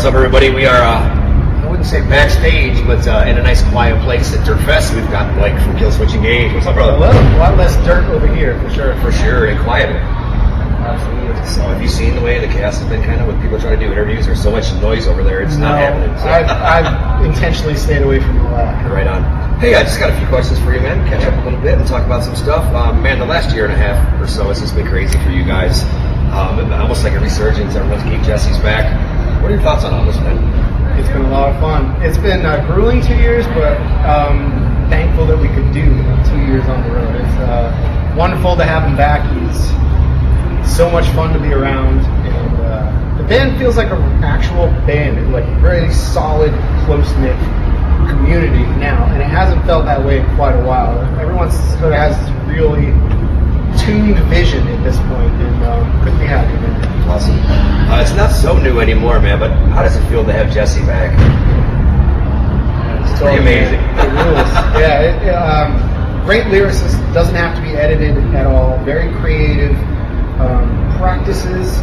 what's up, everybody? We are, I wouldn't say backstage, but in a nice quiet place at Dirtfest. We've got Blake from Killswitch Engage. What's up, brother? Hello. A lot less dirt over here, for sure. For sure, and quieter. Absolutely. So have you seen the way the cast has been kind of with people trying to do interviews? There's so much noise over there, it's not happening. So. I've intentionally stayed away from all that. Right on. Hey, I just got a few questions for you, man. Catch up a little bit and talk about some stuff. Man, the last year and a half or so has just been crazy for you guys. Almost like a resurgence. Everyone's keep Jesse's back. What are your thoughts on all this, man? It's been a lot of fun. It's been grueling 2 years, but thankful that we could do 2 years on the road. It's wonderful to have him back. He's so much fun to be around, and the band feels like an actual band, like a very solid, close-knit community now, and it hasn't felt that way in quite a while. Everyone sort of has this really tuned vision at this point, and couldn't be happier, man. Awesome. It's not so new anymore, man, but how does it feel to have Jesse back? It's pretty amazing. It rules. Yeah, great lyricist, doesn't have to be edited at all, very creative, practices,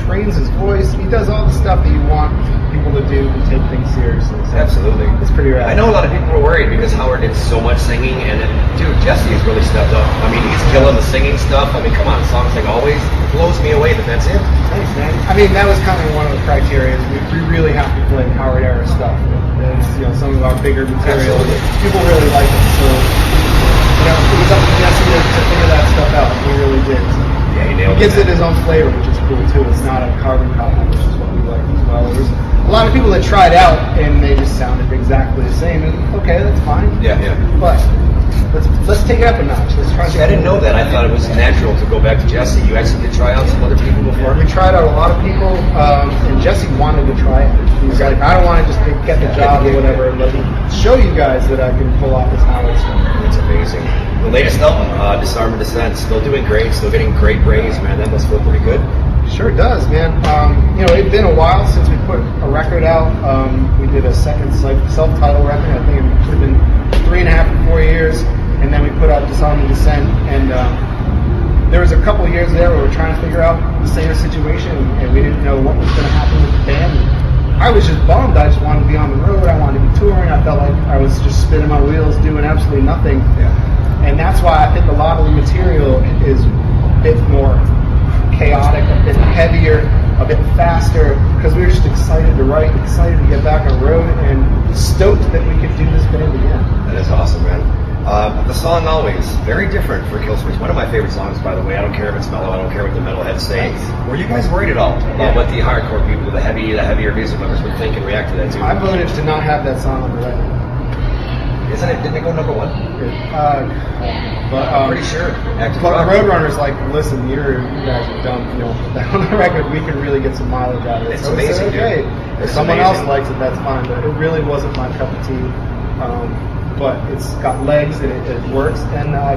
trains his voice. He does all the stuff that you want people to do and take things seriously. So absolutely. It's pretty rad. I know a lot of people were worried because Howard did so much singing, and dude, Jesse has really stepped up. I mean, he's killing the singing stuff. I mean, come on, songs like Always blows me away that that's it. Thanks, man. I mean, that was kind of one of the criteria. We really have to play Howard era stuff. It's, some of our bigger material. Absolutely. People really like it. So, it was up to Jesse to figure that stuff out. He really did. So. Yeah, he nailed it. He gives it his own flavor, which is cool too. It's not a carbon copy, which is what we like as well. There's a lot of people that tried out and they just sounded exactly the same. And okay, that's fine. Yeah. But let's take it up a notch. Let's try. See, I didn't know that. I thought it was natural to go back to Jesse. You actually did try out some other people before. We tried out a lot of people, and Jesse wanted to try it. He was like, I don't want to just get the job or whatever. Let me show you guys that I can pull off this Howard stuff. It's amazing. The latest album, Disarm and Descent, still doing great, still getting great praise, man. That must feel pretty good. Sure does, man. It's been a while since we put a record out. We did a second self-titled record. I think it should have been 3.5 to 4 years, and then we put out Disarm and Descent. And there was a couple of years there where we were trying to figure out the singer situation, and we didn't know what was going to happen with the band. I was just bummed. I just wanted to be on the road. I wanted to be touring. I felt like I was just spinning my wheels, doing absolutely nothing. Yeah. And that's why I think a lot of the material is a bit more chaotic, a bit heavier, a bit faster, because we were just excited to write, excited to get back on the road, and stoked that we could do this band again. That is awesome, man. The song Always, very different for Killswitch. One of my favorite songs, by the way. I don't care if it's mellow. I don't care what the metalheads say. Were you guys worried at all about what the hardcore people, the heavier music lovers would think and react to that too? I voted to not have that song on the record. Didn't it go number one? I'm pretty sure. But Roadrunner's like, listen, you guys are dumb. If you don't put that on the record, we can really get some mileage out of it. It's so amazing, okay. dude. If someone else likes it, that's fine. But it really wasn't my cup of tea. But it's got legs and it works. And I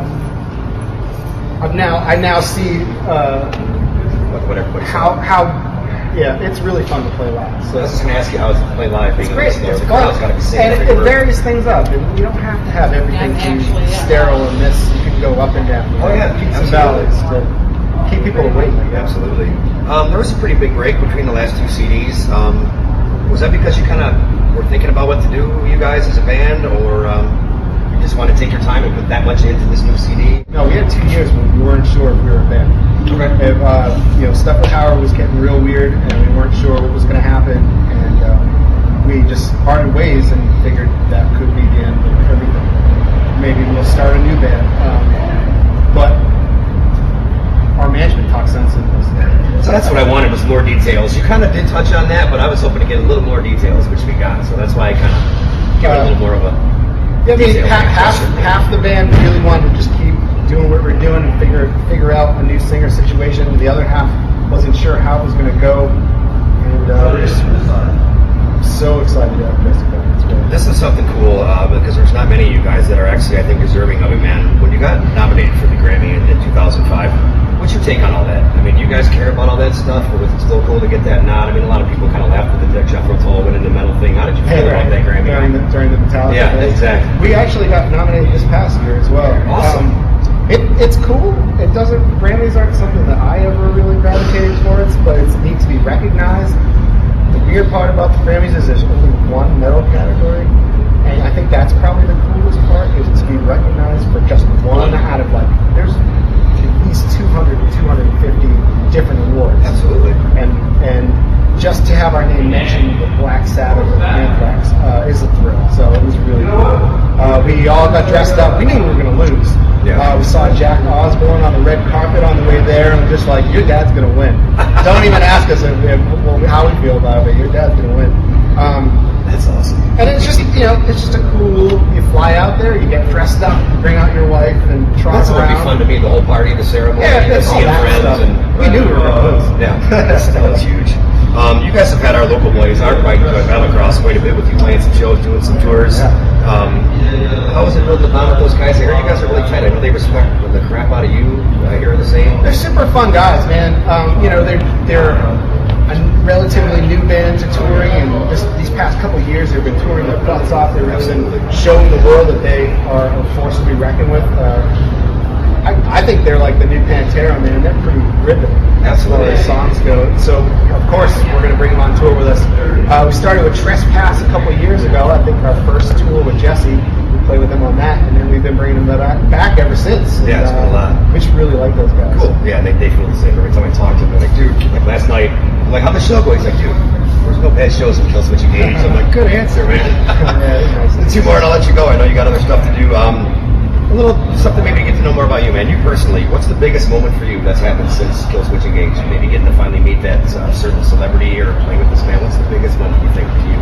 now see what everybody it's really fun to play live. So I was just going to ask you how it's to play live. It's great. It's fun. And it varies things up. And you don't have to have everything be sterile and this. You can go up and down. Peaks and valleys to keep people awake. Absolutely. There was a pretty big break between the last two CDs. Was that because you kind of were thinking about what to do, you guys, as a band, or you just want to take your time and put that much into this new CD? No, we had 2 years when we weren't sure if we were a band. Okay. If, stuff with Howard was getting real weird, and we weren't sure what was going to happen, and we just parted ways and figured that could be the end of everything. Maybe we'll start a new band. But our management talks sense into this. So that's what I wanted, was more details. You kind of did touch on that, but I was hoping to get a little more details, which we got. So that's why I kind of gave it a little more of a half the band really wanted to just keep doing what we're doing and figure out a new singer situation. The other half wasn't sure how it was going to go, and we're just so excited to have this back. This is something cool because there's not many of you guys that are actually, I think, deserving of it, man. When you got nominated for the Grammy in 2005, what's your take on all that? I mean, do you guys care about all that stuff, or was it still cool to get that nod? I mean, a lot of people kind of laughed at the Jethro Tull winning the metal thing. How did you feel about that Grammy? During the Metallica days? Exactly. We actually got nominated this past year as well. Awesome. It's cool. It doesn't. Grammys aren't something that I ever really gravitated towards, but it's neat to be recognized. The weird weird part about the Grammys is there's only one metal category, and I think that's probably the coolest part, is to be recognized for just one out of like, there's at least 200 to 250 different awards. Absolutely. And just to have our name mentioned with Black Sabbath and Anthrax is a thrill. So it was really cool. We all got dressed up. We knew we were going to lose. Yeah. We saw Jack Osbourne on the red carpet on the way there, and we're just like, your dad's going to win. Don't even ask us how we feel about it, but your dad's going to win. That's awesome. And it's just, it's just a cool, you fly out there, you get dressed up, you bring out your wife and trot That's around. going to be fun to me, the whole party, the ceremony, Yeah, that's all seeing that friends. stuff. And We knew we were going to lose. yeah, that's huge. You guys have had our local boys, our bike Battlecross, quite a bit with you playing some shows, doing some tours. Yeah. How is it building the bond with those guys? I hear you guys are really tight. I know they respect the crap out of you. I hear the same. They're super fun guys, man. They're a relatively new band to touring, and these past couple of years they've been touring their butts off. They've really been showing the world that they are a force to be reckoned with. I think they're like the new Pantera, man. They're pretty ripping as far as songs go. So, of course, we're going to bring them on tour with us. We started with Trespass a couple of years ago. I think our first tour with Jesse, we played with them on that, and then we've been bringing them back ever since. Yeah, it's been a lot. We just really like those guys. Cool. Yeah, they feel the same. Every time I talk to them, they're like, dude, like last night, I'm like, how'd the show go? He's like, dude, there's no bad shows in Killswitch Engage. I'm like, good answer, man. Yeah, nice. Two more and I'll let you go. I know you got other stuff to do. A little something maybe to get to know more about you, man. You personally, what's the biggest moment for you that's happened since Killswitch Engage? Maybe getting to finally meet that certain celebrity or playing with this man. What's the biggest moment you think for you?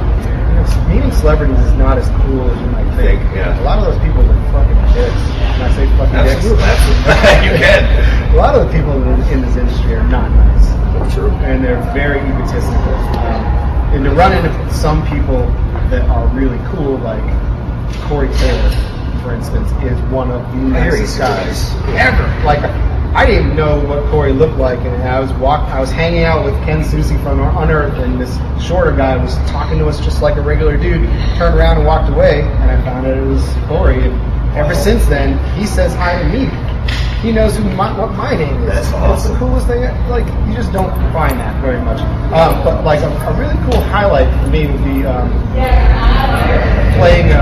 Meeting celebrities is not as cool as you might think. Yeah. A lot of those people are fucking dicks. Can I say fucking Absolutely. dicks? You can. A lot of the people in this industry are not nice. True. And they're very egotistical. And to run into some people that are really cool, like Corey Taylor, for instance, is one of the nicest guys ever. Like, I didn't even know what Corey looked like, and I was hanging out with Ken Susi from Unearth, and this shorter guy was talking to us just like a regular dude. Turned around and walked away, and I found out it was Corey. And ever since then, he says hi to me. He knows what my name is. That's awesome. It's the coolest thing. Like, you just don't find that very much. But like a really cool highlight for me would be playing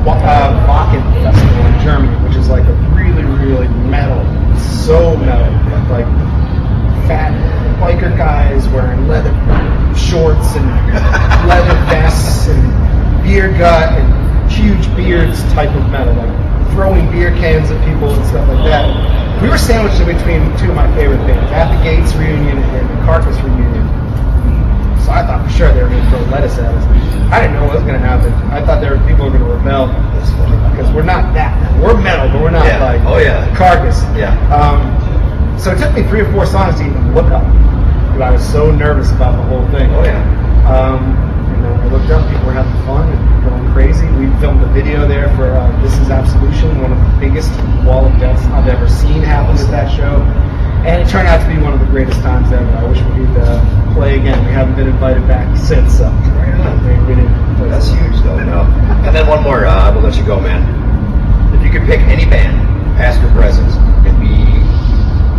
Wacken Festival in Germany, which is like a really, really metal, so metal, like fat biker guys wearing leather shorts and leather vests and beer gut and huge beards type of metal, like throwing beer cans at people and stuff like that. We were sandwiched in between two of my favorite bands, At the Gates reunion and the Carcass reunion. So I thought for sure they were going to throw lettuce at us. I didn't know what was going to happen. I thought people were going to rebel because we're not that. We're metal, but we're not like Carcass. Yeah. So it took me 3 or 4 songs to even look up because I was so nervous about the whole thing. Oh yeah. I looked up. People were having fun and going crazy. We filmed a video there for This Is Absolution, one of the biggest wall of deaths I've ever seen happen at that show. And it turned out to be one of the greatest times ever. I wish we could play again. We haven't been invited back since. So we didn't play. That's huge, though. And then one more. I will let you go, man. If you could pick any band, past or present, and be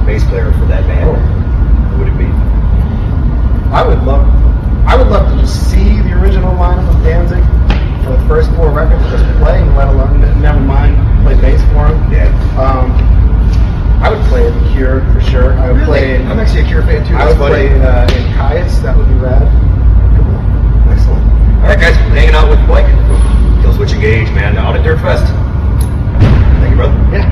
bass player for that band, who would it be? I would love to just see the original lineup of Danzig for the first 4 records, just playing, let alone never mind play bass for them. Yeah. I would play The Cure for sure. I would play. I'm actually a Cure fan too. I would play in Caius. That would be rad. Cool. Excellent. All right, guys, hanging out with Blake. Killswitch Engage, man, out at Dirtfest. Thank you, brother. Yeah.